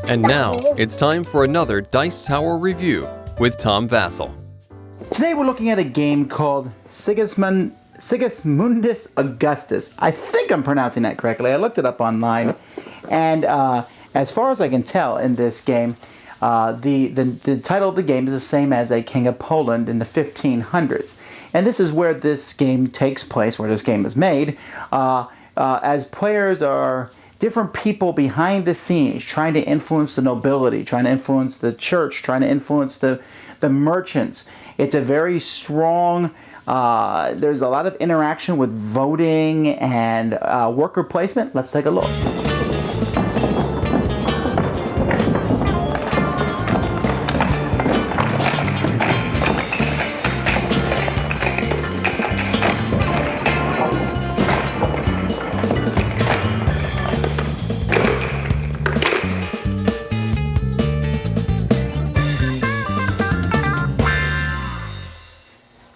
And now, it's time for another Dice Tower review with Tom Vasel. Today we're looking at a game called Sigismundus Augustus. I think I'm pronouncing that correctly. I looked it up online, and as far as I can tell in this game, the title of the game is the same as a King of Poland in the 1500s. And this is where this game takes place, where this game is made, as players are different people behind the scenes trying to influence the nobility, trying to influence the church, trying to influence the merchants. It's a very strong, there's a lot of interaction with voting and worker placement. Let's take a look.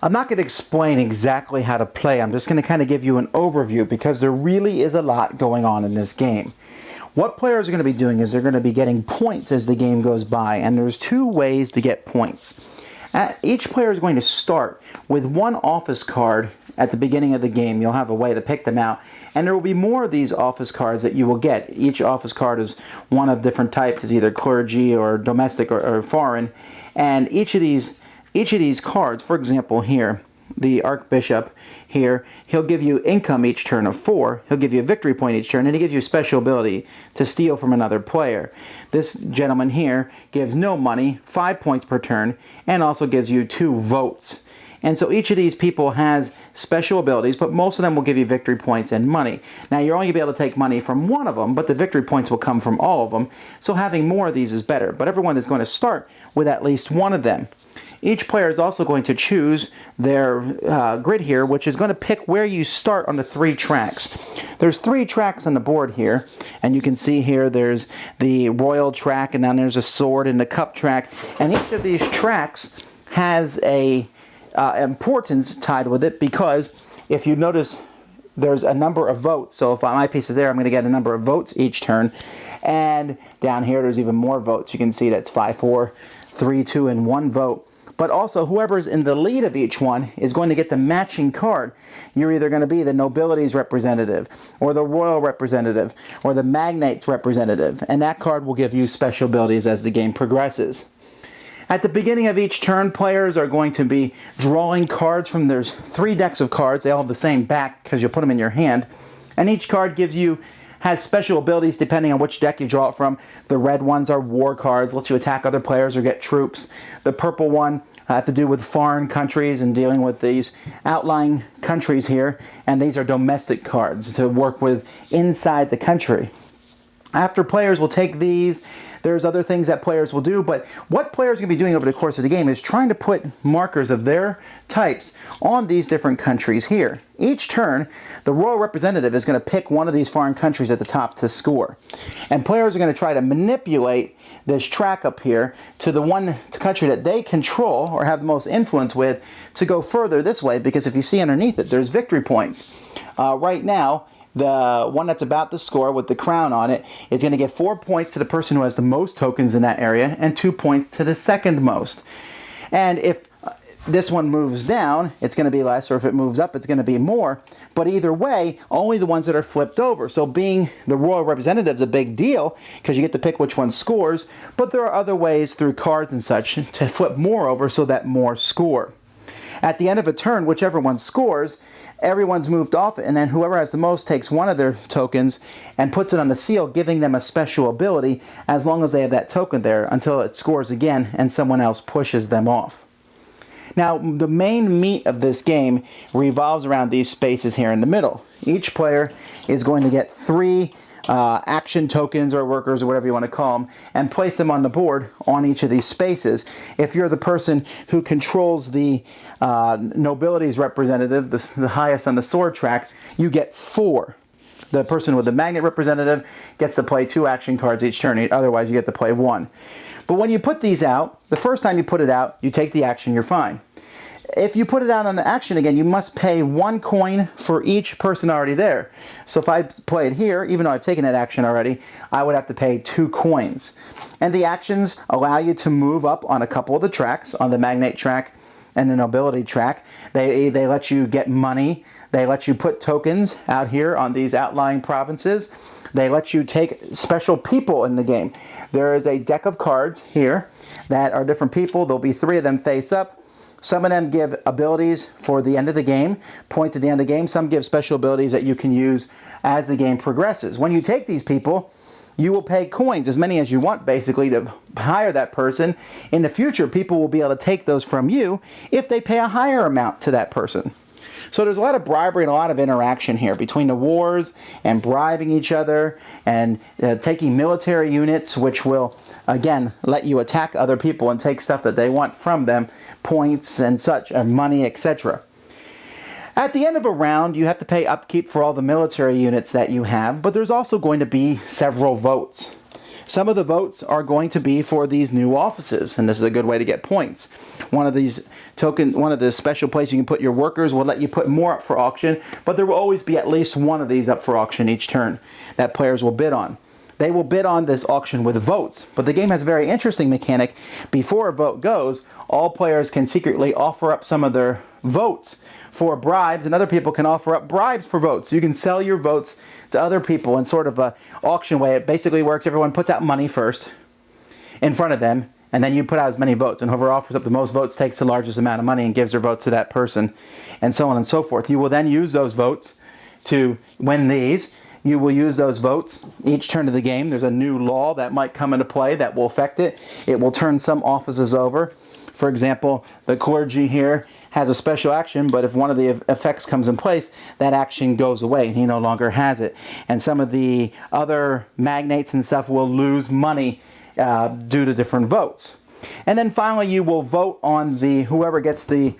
I'm not going to explain exactly how to play. I'm just going to kind of give you an overview because there really is a lot going on in this game. What players are going to be doing is they're going to be getting points as the game goes by, and there's two ways to get points. Each player is going to start with one office card at the beginning of the game. You'll have a way to pick them out, and there will be more of these office cards that you will get. Each office card is one of different types. It's either clergy or domestic or foreign, and each of these cards, for example here, the Archbishop here, he'll give you income each turn of 4, he'll give you a victory point each turn, and he gives you a special ability to steal from another player. This gentleman here gives no money, 5 points per turn, and also gives you 2 votes. And so each of these people has special abilities, but most of them will give you victory points and money. Now you're only going to be able to take money from one of them, but the victory points will come from all of them, so having more of these is better. But everyone is going to start with at least one of them. Each player is also going to choose their grid here, which is going to pick where you start on the 3 tracks. There's 3 tracks on the board here, and you can see here there's the royal track, and then there's a sword and the cup track, and each of these tracks has a importance tied with it, because if you notice there's a number of votes. So if my piece is there, I'm going to get a number of votes each turn, and down here there's even more votes. You can see that's 5, 4, 3, 2, and 1 vote. But also, whoever's in the lead of each one is going to get the matching card. You're either going to be the nobility's representative, or the royal representative, or the magnate's representative, and that card will give you special abilities as the game progresses. At the beginning of each turn, players are going to be drawing cards from, there's 3 decks of cards. They all have the same back because you'll put them in your hand, and each card has special abilities depending on which deck you draw it from. The red ones are war cards, lets you attack other players or get troops. The purple one have to do with foreign countries and dealing with these outlying countries here, and these are domestic cards to work with inside the country. After players will take these, there's other things that players will do, but what players are going to be doing over the course of the game is trying to put markers of their types on these different countries here. Each turn, the royal representative is going to pick one of these foreign countries at the top to score. And players are going to try to manipulate this track up here to the one country that they control or have the most influence with to go further this way, because if you see underneath it, there's victory points. Right now, the one that's about to score with the crown on it is going to give 4 points to the person who has the most tokens in that area and 2 points to the second most. And if this one moves down, it's going to be less, or if it moves up, it's going to be more. But either way, only the ones that are flipped over. So being the royal representative is a big deal because you get to pick which one scores, but there are other ways through cards and such to flip more over so that more score. At the end of a turn, whichever one scores, everyone's moved off, and then whoever has the most takes one of their tokens and puts it on the seal, giving them a special ability as long as they have that token there until it scores again and someone else pushes them off. Now, the main meat of this game revolves around these spaces here in the middle. Each player is going to get 3 action tokens or workers or whatever you want to call them, and place them on the board on each of these spaces. If you're the person who controls the nobility's representative, the highest on the sword track, you get 4. The person with the magnet representative gets to play 2 action cards each turn, otherwise you get to play 1. But when you put these out, the first time you put it out, you take the action, you're fine. If you put it out on the action again, you must pay 1 coin for each person already there. So if I play it here, even though I've taken that action already, I would have to pay 2 coins. And the actions allow you to move up on a couple of the tracks, on the magnate track and the nobility track. They let you get money. They let you put tokens out here on these outlying provinces. They let you take special people in the game. There is a deck of cards here that are different people. There'll be 3 of them face up. Some of them give abilities for the end of the game, points at the end of the game. Some give special abilities that you can use as the game progresses. When you take these people, you will pay coins, as many as you want, basically, to hire that person. In the future, people will be able to take those from you if they pay a higher amount to that person. So there's a lot of bribery and a lot of interaction here between the wars and bribing each other and taking military units, which will, again, let you attack other people and take stuff that they want from them, points and such, and money, etc. At the end of a round, you have to pay upkeep for all the military units that you have, but there's also going to be several votes. Some of the votes are going to be for these new offices, and this is a good way to get points. One of the special places you can put your workers will let you put more up for auction, but there will always be at least one of these up for auction each turn that players will bid on. They will bid on this auction with votes, but the game has a very interesting mechanic. Before a vote goes, all players can secretly offer up some of their votes for bribes, and other people can offer up bribes for votes. You can sell your votes to other people in sort of a auction way. It basically works. Everyone puts out money first in front of them, and then you put out as many votes, and whoever offers up the most votes takes the largest amount of money and gives their votes to that person, and so on and so forth. You will then use those votes to win these. You will use those votes each turn of the game. There's a new law that might come into play that will affect it. It will turn some offices over. For example, the clergy here has a special action, but if one of the effects comes in place, that action goes away and he no longer has it. And some of the other magnates and stuff will lose money due to different votes. And then finally, you will vote on whoever gets the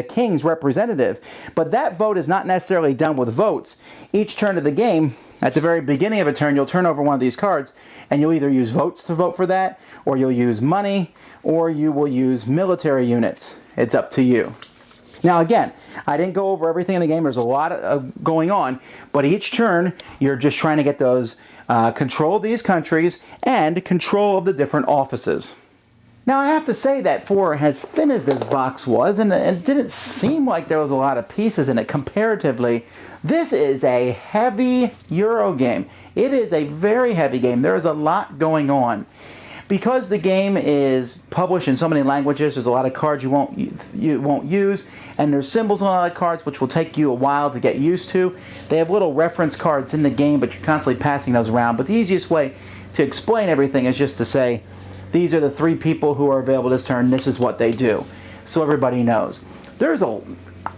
king's representative. But that vote is not necessarily done with votes. Each turn of the game, at the very beginning of a turn, you'll turn over one of these cards, and you'll either use votes to vote for that, or you'll use money, or you will use military units. It's up to you. Now again, I didn't go over everything in the game. There's a lot going on, but each turn, you're just trying to get those control of these countries and control of the different offices. Now I have to say that for as thin as this box was, and it didn't seem like there was a lot of pieces in it comparatively, this is a heavy Euro game. It is a very heavy game. There is a lot going on. Because the game is published in so many languages, there's a lot of cards you won't use, and there's symbols on a lot of cards which will take you a while to get used to. They have little reference cards in the game, but you're constantly passing those around. But the easiest way to explain everything is just to say, these are the 3 people who are available this turn, this is what they do. So everybody knows.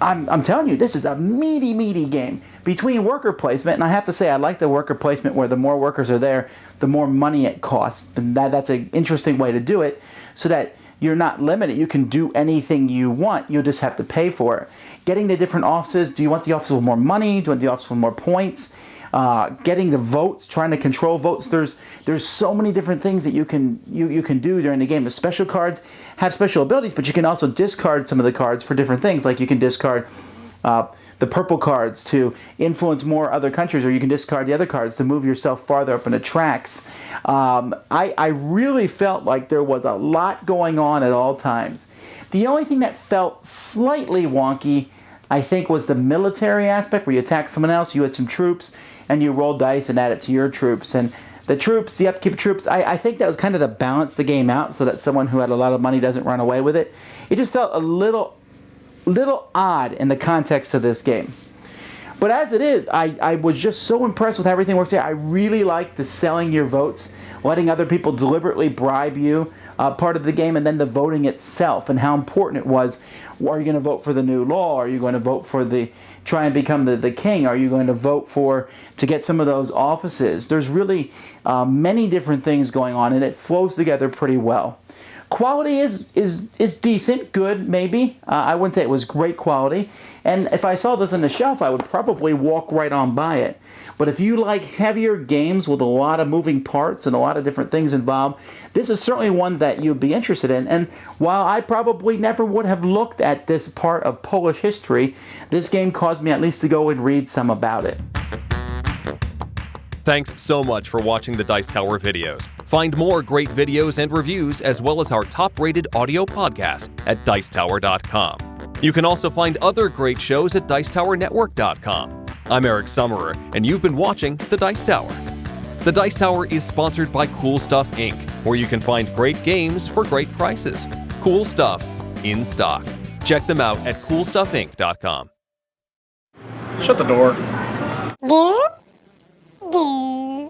I'm telling you, this is a meaty game. Between worker placement, and I have to say I like the worker placement where the more workers are there, the more money it costs. And that's an interesting way to do it so that you're not limited. You can do anything you want. You'll just have to pay for it. Getting the different offices. Do you want the office with more money? Do you want the office with more points? Getting the votes, trying to control votes. There's so many different things that you can do during the game. The special cards have special abilities, but you can also discard some of the cards for different things. Like you can discard the purple cards to influence more other countries, or you can discard the other cards to move yourself farther up in the tracks. I really felt like there was a lot going on at all times. The only thing that felt slightly wonky, I think, was the military aspect, where you attack someone else, you had some troops, and you roll dice and add it to your troops. And the troops, the upkeep troops, I think that was kind of to balance the game out so that someone who had a lot of money doesn't run away with it. It just felt a little odd in the context of this game. But as it is, I was just so impressed with how everything works here. I really like the selling your votes, letting other people deliberately bribe you part of the game, and then the voting itself and how important it was. Are you going to vote for the new law? Are you going to vote for try and become the king? Are you going to vote to get some of those offices? There's really many different things going on, and it flows together pretty well. Quality is decent, good, maybe. I wouldn't say it was great quality. And if I saw this on the shelf, I would probably walk right on by it. But if you like heavier games with a lot of moving parts and a lot of different things involved, this is certainly one that you'd be interested in. And while I probably never would have looked at this part of Polish history, this game caused me at least to go and read some about it. Thanks so much for watching the Dice Tower videos. Find more great videos and reviews, as well as our top-rated audio podcast at Dicetower.com. You can also find other great shows at Dicetowernetwork.com. I'm Eric Summerer, and you've been watching The Dice Tower. The Dice Tower is sponsored by Cool Stuff Inc., where you can find great games for great prices. Cool stuff in stock. Check them out at CoolStuffInc.com. Shut the door. There.